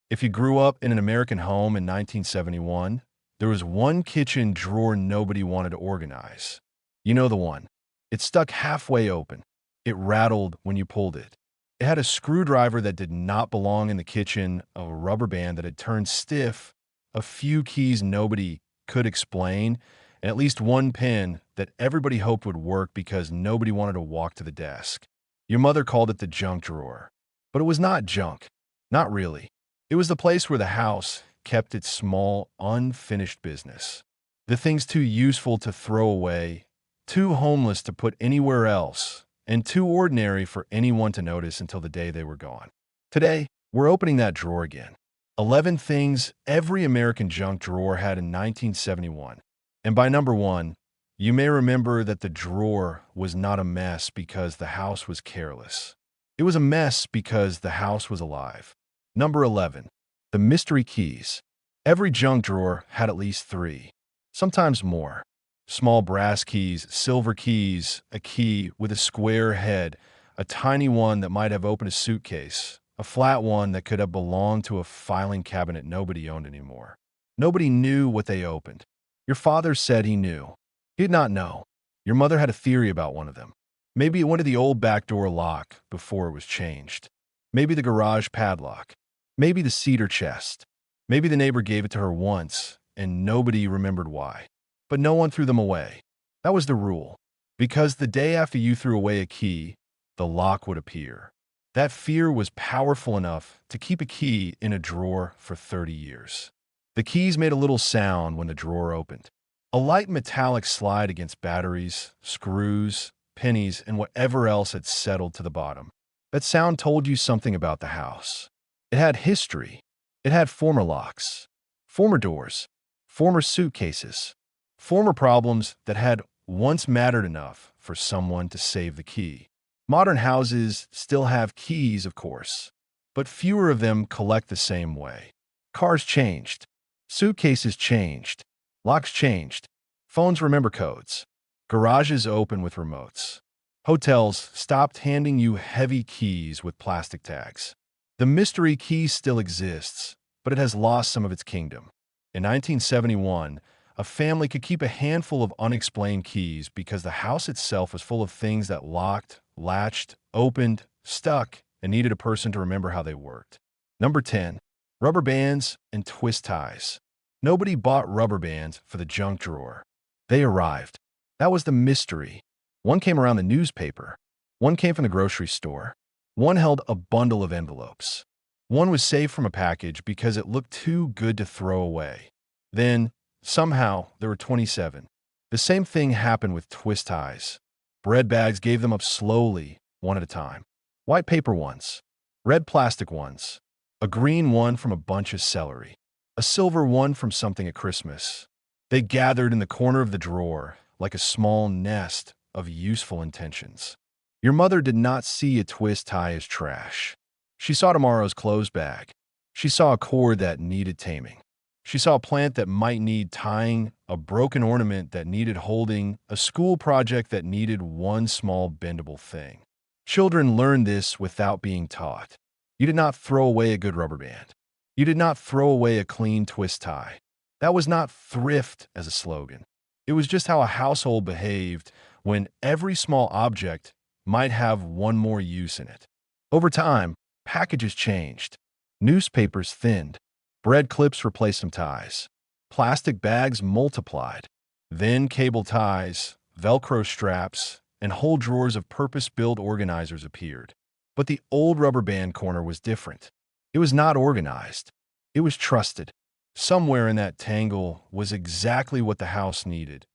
If you grew up in an American home in 1971, there was one kitchen drawer nobody wanted to organize. You know the one. It stuck halfway open. It rattled when you pulled it. It had a screwdriver that did not belong in the kitchen, a rubber band that had turned stiff, a few keys nobody could explain, and at least one pin that everybody hoped would work because nobody wanted to walk to the desk. Your mother called it the junk drawer. But it was not junk. Not really. It was the place where the house kept its small, unfinished business. The things too useful to throw away, too homeless to put anywhere else, and too ordinary for anyone to notice until the day they were gone. Today, we're opening that drawer again. 11 things every American junk drawer had in 1971. And by number one, you may remember that the drawer was not a mess because the house was careless. It was a mess because the house was alive. Number 11. The mystery keys. Every junk drawer had at least 3, sometimes more. Small brass keys, silver keys, a key with a square head, a tiny one that might have opened a suitcase, a flat one that could have belonged to a filing cabinet nobody owned anymore. Nobody knew what they opened. Your father said he knew. He did not know. Your mother had a theory about one of them. Maybe it went to the old back door lock before it was changed. Maybe the garage padlock. Maybe the cedar chest. Maybe the neighbor gave it to her once, and nobody remembered why. But no one threw them away. That was the rule. Because the day after you threw away a key, the lock would appear. That fear was powerful enough to keep a key in a drawer for 30 years. The keys made a little sound when the drawer opened. A light metallic slide against batteries, screws, pennies, and whatever else had settled to the bottom. That sound told you something about the house. It had history. It had former locks, former doors, former suitcases, former problems that had once mattered enough for someone to save the key. Modern houses still have keys, of course, but fewer of them collect the same way. Cars changed. Suitcases changed. Locks changed. Phones remember codes. Garages open with remotes. Hotels stopped handing you heavy keys with plastic tags. The mystery key still exists, but it has lost some of its kingdom. In 1971, a family could keep a handful of unexplained keys because the house itself was full of things that locked, latched, opened, stuck, and needed a person to remember how they worked. Number 10. Rubber bands and twist ties. Nobody bought rubber bands for the junk drawer. They arrived. That was the mystery. One came around the newspaper. One came from the grocery store. One held a bundle of envelopes. One was saved from a package because it looked too good to throw away. Then, somehow, there were 27. The same thing happened with twist ties. Bread bags gave them up slowly, one at a time. White paper ones. Red plastic ones. A green one from a bunch of celery. A silver one from something at Christmas. They gathered in the corner of the drawer like a small nest of useful intentions. Your mother did not see a twist tie as trash. She saw tomorrow's clothes bag. She saw a cord that needed taming. She saw a plant that might need tying, a broken ornament that needed holding, a school project that needed one small bendable thing. Children learn this without being taught. You did not throw away a good rubber band. You did not throw away a clean twist tie. That was not thrift as a slogan. It was just how a household behaved when every small object might have one more use in it. Over time, packages changed. Newspapers thinned. Bread clips replaced some ties. Plastic bags multiplied. Then cable ties, Velcro straps, and whole drawers of purpose-built organizers appeared. But the old rubber band corner was different. It was not organized. It was trusted. Somewhere in that tangle was exactly what the house needed,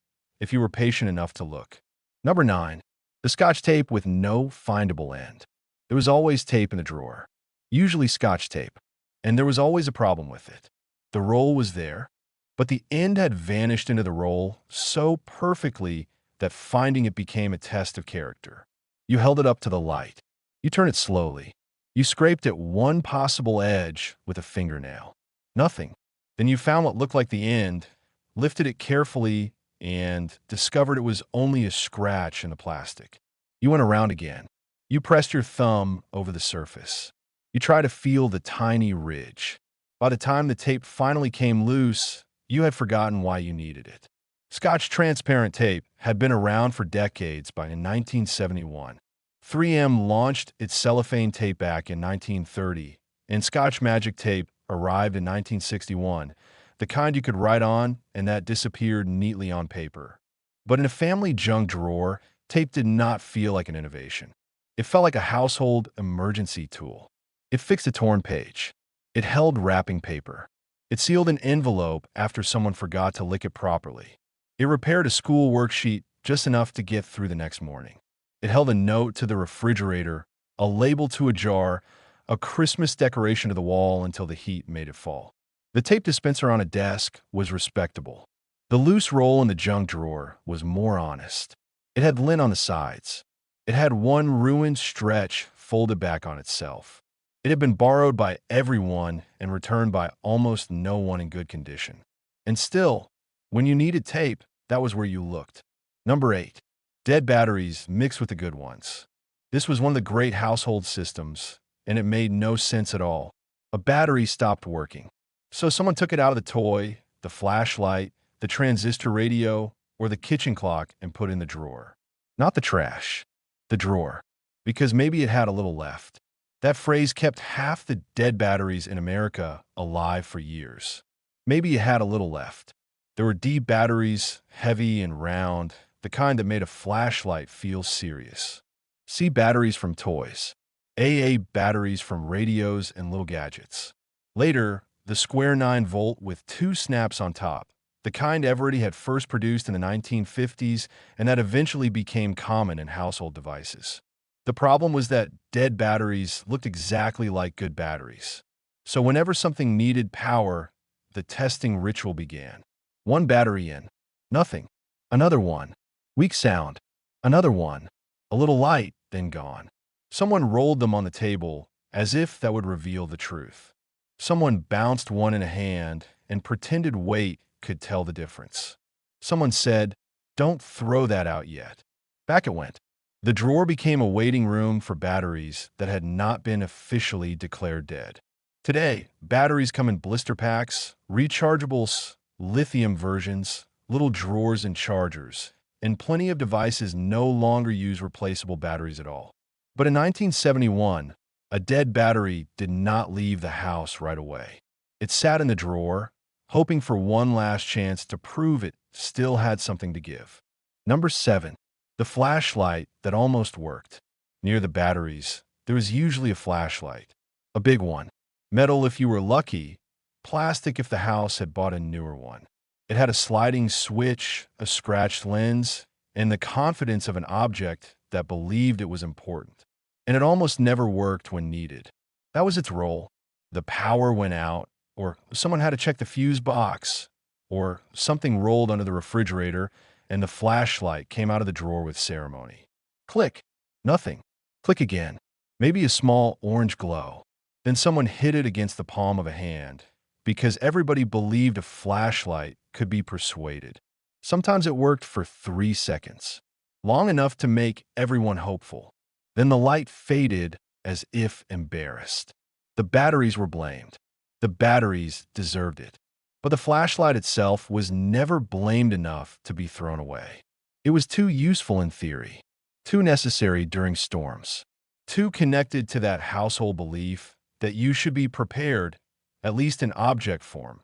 if you were patient enough to look. Number 9. The Scotch tape with no findable end. There was always tape in the drawer, usually Scotch tape, and there was always a problem with it. The roll was there, but the end had vanished into the roll so perfectly that finding it became a test of character. You held it up to the light. You turned it slowly. You scraped at one possible edge with a fingernail. Nothing. Then you found what looked like the end, lifted it carefully, and discovered it was only a scratch in the plastic. You went around again. You pressed your thumb over the surface. You tried to feel the tiny ridge. By the time the tape finally came loose, you had forgotten why you needed it. Scotch transparent tape had been around for decades by 1971. 3M launched its cellophane tape back in 1930, and Scotch Magic Tape arrived in 1961, the kind you could write on and that disappeared neatly on paper. But in a family junk drawer, tape did not feel like an innovation. It felt like a household emergency tool. It fixed a torn page. It held wrapping paper. It sealed an envelope after someone forgot to lick it properly. It repaired a school worksheet just enough to get through the next morning. It held a note to the refrigerator, a label to a jar, a Christmas decoration to the wall until the heat made it fall. The tape dispenser on a desk was respectable. The loose roll in the junk drawer was more honest. It had lint on the sides. It had one ruined stretch folded back on itself. It had been borrowed by everyone and returned by almost no one in good condition. And still, when you needed tape, that was where you looked. Number 8. Dead batteries mixed with the good ones. This was one of the great household systems, and it made no sense at all. A battery stopped working. So someone took it out of the toy, the flashlight, the transistor radio, or the kitchen clock and put it in the drawer. Not the trash, the drawer, because maybe it had a little left. That phrase kept half the dead batteries in America alive for years. Maybe it had a little left. There were D batteries, heavy and round, the kind that made a flashlight feel serious. C batteries from toys. AA batteries from radios and little gadgets. Later, the square 9-volt with 2 snaps on top, the kind Eveready had first produced in the 1950s and that eventually became common in household devices. The problem was that dead batteries looked exactly like good batteries. So whenever something needed power, the testing ritual began. One battery in. Nothing. Another one. Weak sound. Another one. A little light, then gone. Someone rolled them on the table as if that would reveal the truth. Someone bounced one in a hand and pretended weight could tell the difference. Someone said, "Don't throw that out yet." Back it went. The drawer became a waiting room for batteries that had not been officially declared dead. Today, batteries come in blister packs, rechargeables, lithium versions, little drawers and chargers, and plenty of devices no longer use replaceable batteries at all. But in 1971, a dead battery did not leave the house right away. It sat in the drawer, hoping for one last chance to prove it still had something to give. Number 7. The flashlight that almost worked. Near the batteries, there was usually a flashlight. A big one. Metal if you were lucky, plastic if the house had bought a newer one. It had a sliding switch, a scratched lens, and the confidence of an object that believed it was important. And it almost never worked when needed. That was its role. The power went out, or someone had to check the fuse box, or something rolled under the refrigerator, and the flashlight came out of the drawer with ceremony. Click. Nothing. Click again. Maybe a small orange glow. Then someone hit it against the palm of a hand, because everybody believed a flashlight could be persuaded. Sometimes it worked for 3 seconds, long enough to make everyone hopeful. Then the light faded as if embarrassed. The batteries were blamed. The batteries deserved it. But the flashlight itself was never blamed enough to be thrown away. It was too useful in theory, too necessary during storms, too connected to that household belief that you should be prepared, at least in object form,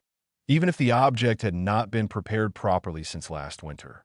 even if the object had not been prepared properly since last winter.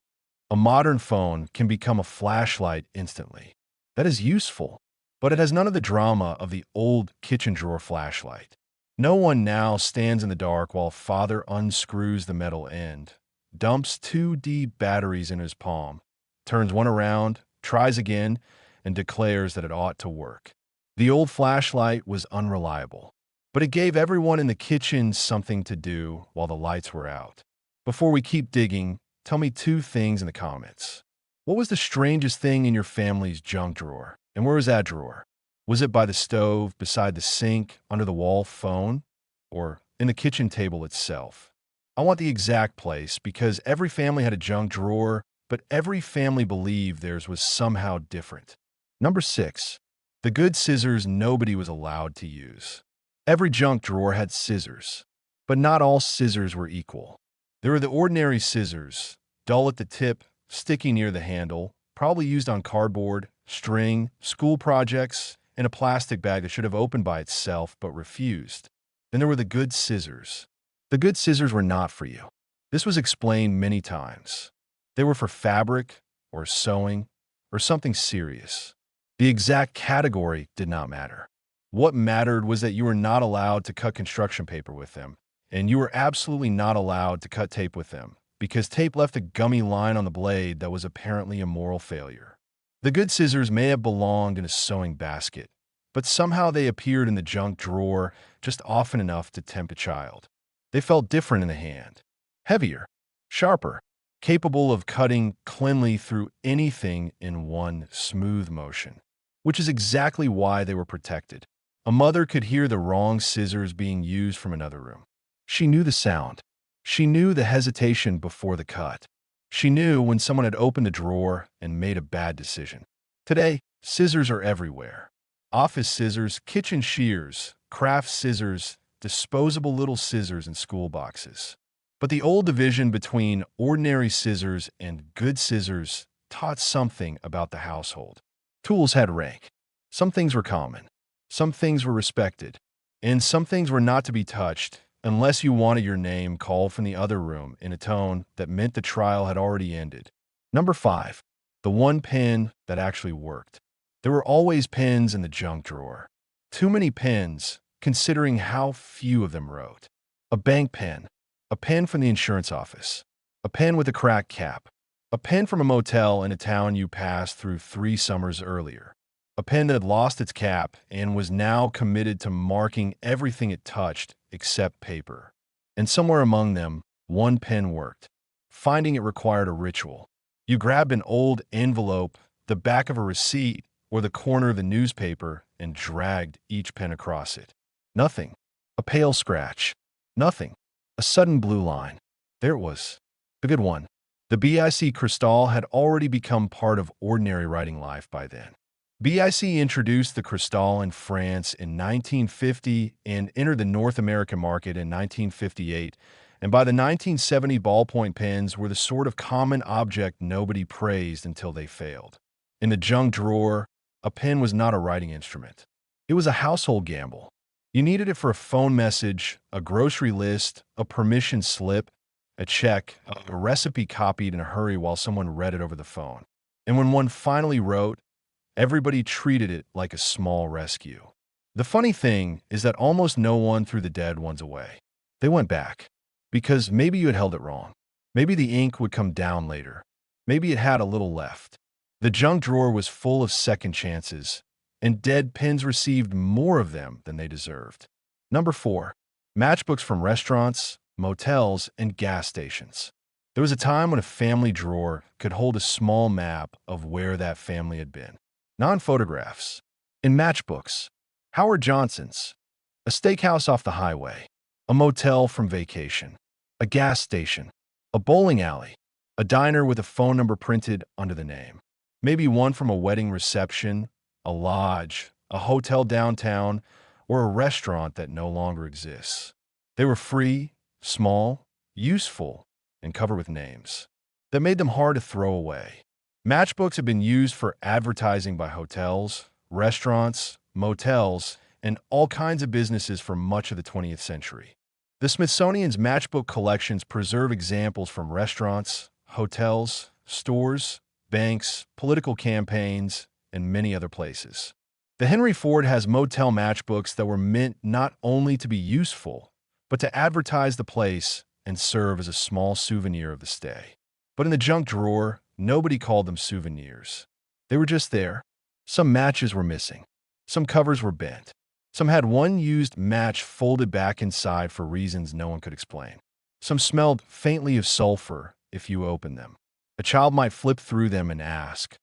A modern phone can become a flashlight instantly. That is useful, but it has none of the drama of the old kitchen drawer flashlight. No one now stands in the dark while father unscrews the metal end, dumps 2D batteries in his palm, turns one around, tries again, and declares that it ought to work. The old flashlight was unreliable, but it gave everyone in the kitchen something to do while the lights were out. Before we keep digging, tell me 2 things in the comments. What was the strangest thing in your family's junk drawer? And where was that drawer? Was it by the stove, beside the sink, under the wall phone, or in the kitchen table itself? I want the exact place because every family had a junk drawer, but every family believed theirs was somehow different. Number 6. The good scissors nobody was allowed to use. Every junk drawer had scissors, but not all scissors were equal. There were the ordinary scissors, dull at the tip, sticky near the handle, probably used on cardboard, string, school projects, in a plastic bag that should have opened by itself but refused. Then there were the good scissors. The good scissors were not for you. This was explained many times. They were for fabric, or sewing, or something serious. The exact category did not matter. What mattered was that you were not allowed to cut construction paper with them, and you were absolutely not allowed to cut tape with them, because tape left a gummy line on the blade that was apparently a moral failure. The good scissors may have belonged in a sewing basket, but somehow they appeared in the junk drawer just often enough to tempt a child. They felt different in the hand, heavier, sharper, capable of cutting cleanly through anything in one smooth motion, which is exactly why they were protected. A mother could hear the wrong scissors being used from another room. She knew the sound. She knew the hesitation before the cut. She knew when someone had opened a drawer and made a bad decision. Today, scissors are everywhere. Office scissors, kitchen shears, craft scissors, disposable little scissors in school boxes. But the old division between ordinary scissors and good scissors taught something about the household. Tools had rank. Some things were common. Some things were respected. And some things were not to be touched unless you wanted your name called from the other room in a tone that meant the trial had already ended. Number 5. The one pen that actually worked. There were always pens in the junk drawer. Too many pens, considering how few of them wrote. A bank pen. A pen from the insurance office. A pen with a cracked cap. A pen from a motel in a town you passed through 3 summers earlier. A pen that had lost its cap and was now committed to marking everything it touched except paper. And somewhere among them, one pen worked. Finding it required a ritual. You grabbed an old envelope, the back of a receipt, or the corner of the newspaper and dragged each pen across it. Nothing. A pale scratch. Nothing. A sudden blue line. There it was. The good one. The BIC Cristal had already become part of ordinary writing life by then. BIC introduced the Cristal in France in 1950 and entered the North American market in 1958, and by the 1970 ballpoint pens were the sort of common object nobody praised until they failed. In the junk drawer, a pen was not a writing instrument. It was a household gamble. You needed it for a phone message, a grocery list, a permission slip, a check, a recipe copied in a hurry while someone read it over the phone. And when one finally wrote, everybody treated it like a small rescue. The funny thing is that almost no one threw the dead ones away. They went back. Because maybe you had held it wrong. Maybe the ink would come down later. Maybe it had a little left. The junk drawer was full of second chances, and dead pens received more of them than they deserved. Number 4. Matchbooks from restaurants, motels, and gas stations. There was a time when a family drawer could hold a small map of where that family had been. Non-photographs. In matchbooks, Howard Johnson's, a steakhouse off the highway, a motel from vacation, a gas station, a bowling alley, a diner with a phone number printed under the name. Maybe one from a wedding reception, a lodge, a hotel downtown, or a restaurant that no longer exists. They were free, small, useful, and covered with names that made them hard to throw away. Matchbooks have been used for advertising by hotels, restaurants, motels, and all kinds of businesses for much of the 20th century. The Smithsonian's matchbook collections preserve examples from restaurants, hotels, stores, banks, political campaigns, and many other places. The Henry Ford has motel matchbooks that were meant not only to be useful, but to advertise the place and serve as a small souvenir of the stay. But in the junk drawer, nobody called them souvenirs. They were just there. Some matches were missing. Some covers were bent. Some had one used match folded back inside for reasons no one could explain. Some smelled faintly of sulfur if you opened them. A child might flip through them and ask,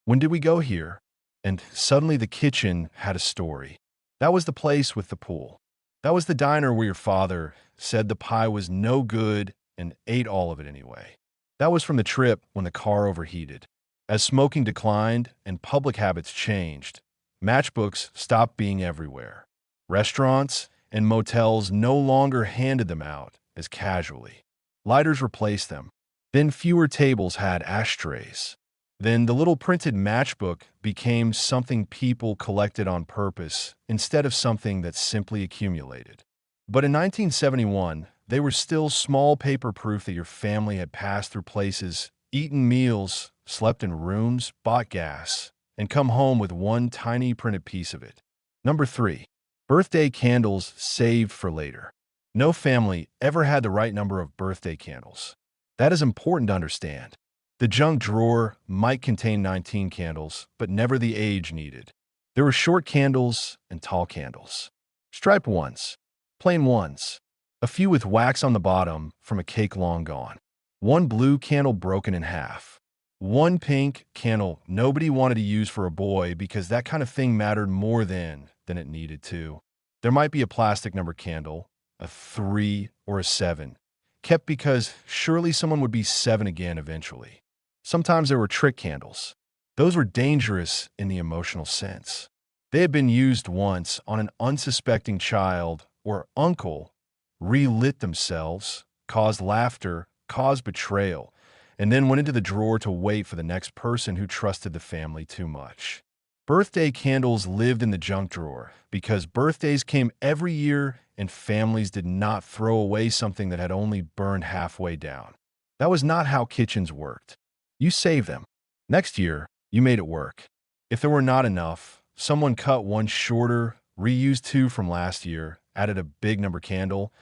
"When did we go here?" And suddenly the kitchen had a story. That was the place with the pool. That was the diner where your father said the pie was no good and ate all of it anyway. That was from the trip when the car overheated. As smoking declined and public habits changed, matchbooks stopped being everywhere. Restaurants and motels no longer handed them out as casually. Lighters replaced them. Then fewer tables had ashtrays. Then the little printed matchbook became something people collected on purpose instead of something that simply accumulated. But in 1971, they were still small paper proof that your family had passed through places, eaten meals, slept in rooms, bought gas, and come home with one tiny printed piece of it. Number 3. Birthday candles saved for later. No family ever had the right number of birthday candles. That is important to understand. The junk drawer might contain 19 candles, but never the age needed. There were short candles and tall candles. Striped ones, plain ones, a few with wax on the bottom from a cake long gone. One blue candle broken in half. One pink candle nobody wanted to use for a boy because that kind of thing mattered more than it needed to. There might be a plastic number candle, a 3 or a 7, kept because surely someone would be 7 again eventually. Sometimes there were trick candles. Those were dangerous in the emotional sense. They had been used once on an unsuspecting child or uncle, relit themselves, caused laughter, caused betrayal, and then went into the drawer to wait for the next person who trusted the family too much. Birthday candles lived in the junk drawer because birthdays came every year and families did not throw away something that had only burned halfway down. That was not how kitchens worked. You saved them. Next year, you made it work. If there were not enough, someone cut one shorter, reused 2 from last year, added a big number candle,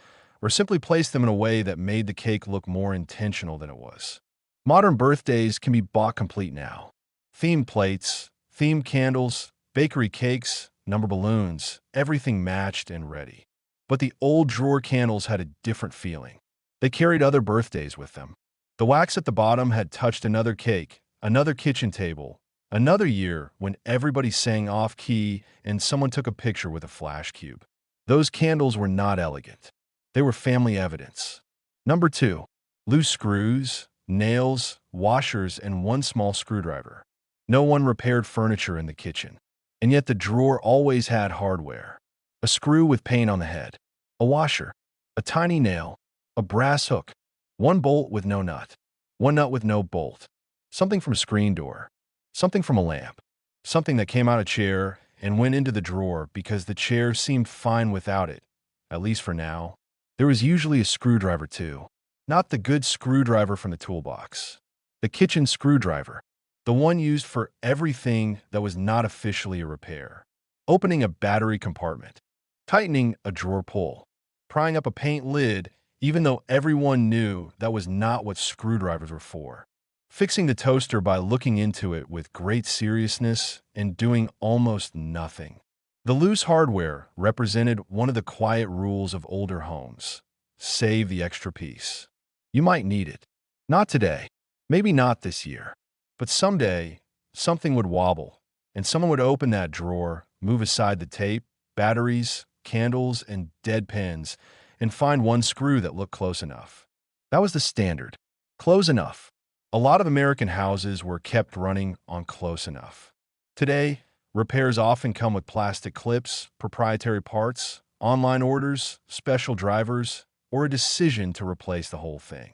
or simply placed them in a way that made the cake look more intentional than it was. Modern birthdays can be bought complete now. Themed plates, themed candles, bakery cakes, number balloons, everything matched and ready. But the old drawer candles had a different feeling. They carried other birthdays with them. The wax at the bottom had touched another cake, another kitchen table, another year when everybody sang off-key and someone took a picture with a flash cube. Those candles were not elegant. They were family evidence. Number 2. Loose screws, nails, washers, and one small screwdriver. No one repaired furniture in the kitchen. And yet the drawer always had hardware. A screw with paint on the head. A washer. A tiny nail. A brass hook. One bolt with no nut. One nut with no bolt. Something from a screen door. Something from a lamp. Something that came out of a chair and went into the drawer because the chair seemed fine without it, at least for now. There was usually a screwdriver too. Not the good screwdriver from the toolbox. The kitchen screwdriver. The one used for everything that was not officially a repair. Opening a battery compartment. Tightening a drawer pull. Prying up a paint lid even though everyone knew that was not what screwdrivers were for. Fixing the toaster by looking into it with great seriousness and doing almost nothing. The loose hardware represented one of the quiet rules of older homes. Save the extra piece. You might need it. Not today. Maybe not this year. But someday, something would wobble, and someone would open that drawer, move aside the tape, batteries, candles, and dead pens, and find one screw that looked close enough. That was the standard. Close enough. A lot of American houses were kept running on close enough. Today, repairs often come with plastic clips, proprietary parts, online orders, special drivers, or a decision to replace the whole thing.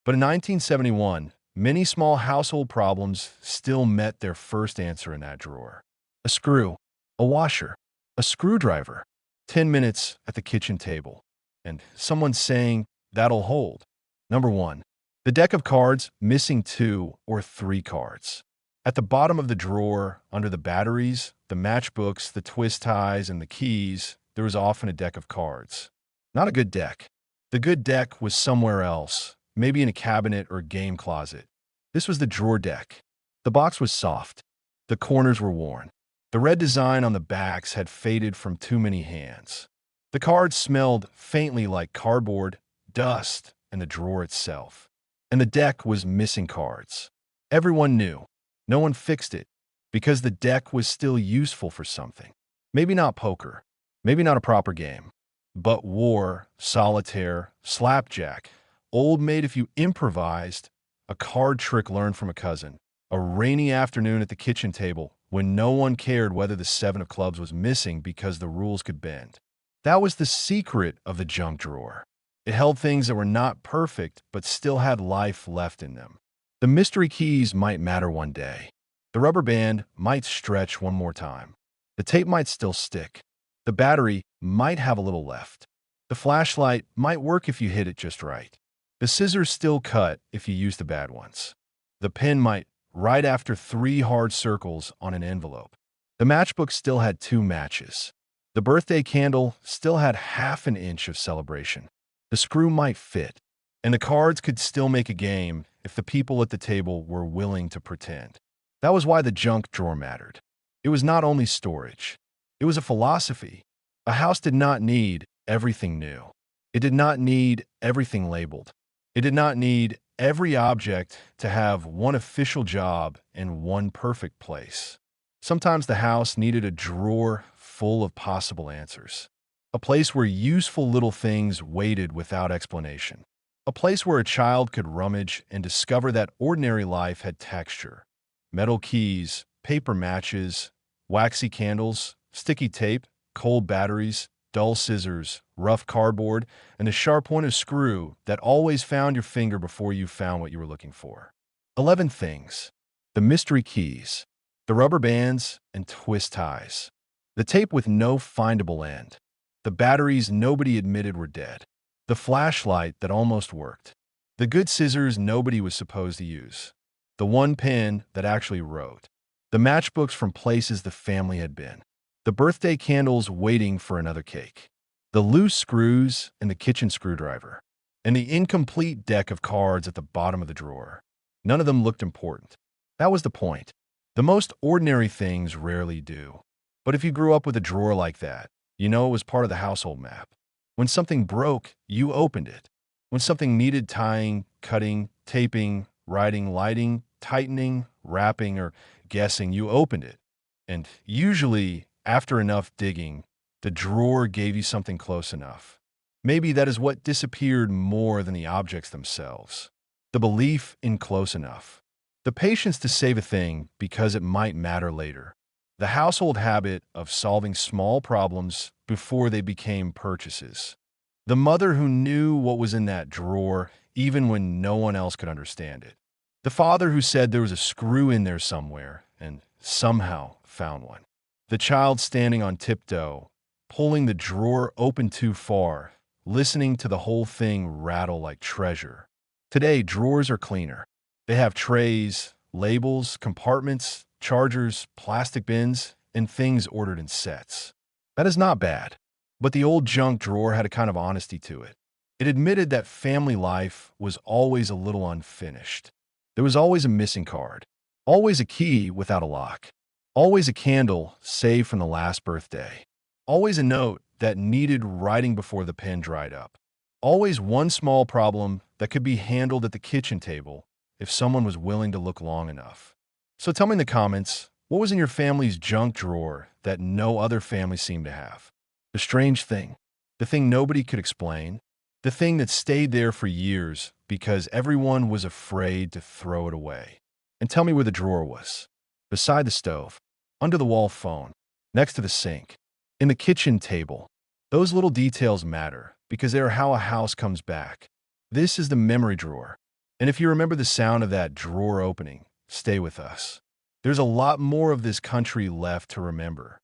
But in 1971, many small household problems still met their first answer in that drawer. A screw, a washer, a screwdriver, 10 minutes at the kitchen table, and someone saying, "That'll hold." Number 1. The deck of cards, missing 2 or 3 cards. At the bottom of the drawer, under the batteries, the matchbooks, the twist ties, and the keys, there was often a deck of cards. Not a good deck. The good deck was somewhere else, maybe in a cabinet or game closet. This was the drawer deck. The box was soft. The corners were worn. The red design on the backs had faded from too many hands. The cards smelled faintly like cardboard, dust, and the drawer itself. And the deck was missing cards. Everyone knew. No one fixed it, because the deck was still useful for something. Maybe not poker, maybe not a proper game, but war, solitaire, slapjack, old maid if you improvised, a card trick learned from a cousin, a rainy afternoon at the kitchen table when no one cared whether the 7 of clubs was missing because the rules could bend. That was the secret of the junk drawer. It held things that were not perfect but still had life left in them. The mystery keys might matter one day. The rubber band might stretch one more time. The tape might still stick. The battery might have a little left. The flashlight might work if you hit it just right. The scissors still cut if you use the bad ones. The pen might write after 3 hard circles on an envelope. The matchbook still had 2 matches. The birthday candle still had half an inch of celebration. The screw might fit, and the cards could still make a game if the people at the table were willing to pretend. That was why the junk drawer mattered. It was not only storage. It was a philosophy. A house did not need everything new. It did not need everything labeled. It did not need every object to have one official job in one perfect place. Sometimes the house needed a drawer full of possible answers. A place where useful little things waited without explanation. A place where a child could rummage and discover that ordinary life had texture. Metal keys, paper matches, waxy candles, sticky tape, cold batteries, dull scissors, rough cardboard, and a sharp-pointed screw that always found your finger before you found what you were looking for. 11 things. The mystery keys, the rubber bands and twist ties, the tape with no findable end, the batteries nobody admitted were dead, the flashlight that almost worked, the good scissors nobody was supposed to use, the one pen that actually wrote, the matchbooks from places the family had been, the birthday candles waiting for another cake, the loose screws and the kitchen screwdriver, and the incomplete deck of cards at the bottom of the drawer. None of them looked important. That was the point. The most ordinary things rarely do. But if you grew up with a drawer like that, you know it was part of the household map. When something broke, you opened it. When something needed tying, cutting, taping, writing, lighting, tightening, wrapping, or guessing, you opened it. And usually, after enough digging, the drawer gave you something close enough. Maybe that is what disappeared more than the objects themselves. The belief in close enough. The patience to save a thing because it might matter later. The household habit of solving small problems before they became purchases. The mother who knew what was in that drawer even when no one else could understand it. The father who said there was a screw in there somewhere and somehow found one. The child standing on tiptoe, pulling the drawer open too far, listening to the whole thing rattle like treasure. Today, drawers are cleaner. They have trays, labels, compartments, chargers, plastic bins, and things ordered in sets. That is not bad, but the old junk drawer had a kind of honesty to it. It admitted that family life was always a little unfinished. There was always a missing card, always a key without a lock, always a candle saved from the last birthday, always a note that needed writing before the pen dried up, always one small problem that could be handled at the kitchen table if someone was willing to look long enough. So tell me in the comments, what was in your family's junk drawer that no other family seemed to have? The strange thing, the thing nobody could explain, the thing that stayed there for years because everyone was afraid to throw it away. And tell me where the drawer was. Beside the stove, under the wall phone, next to the sink, in the kitchen table. Those little details matter because they are how a house comes back. This is the memory drawer. And if you remember the sound of that drawer opening, stay with us. There's a lot more of this country left to remember.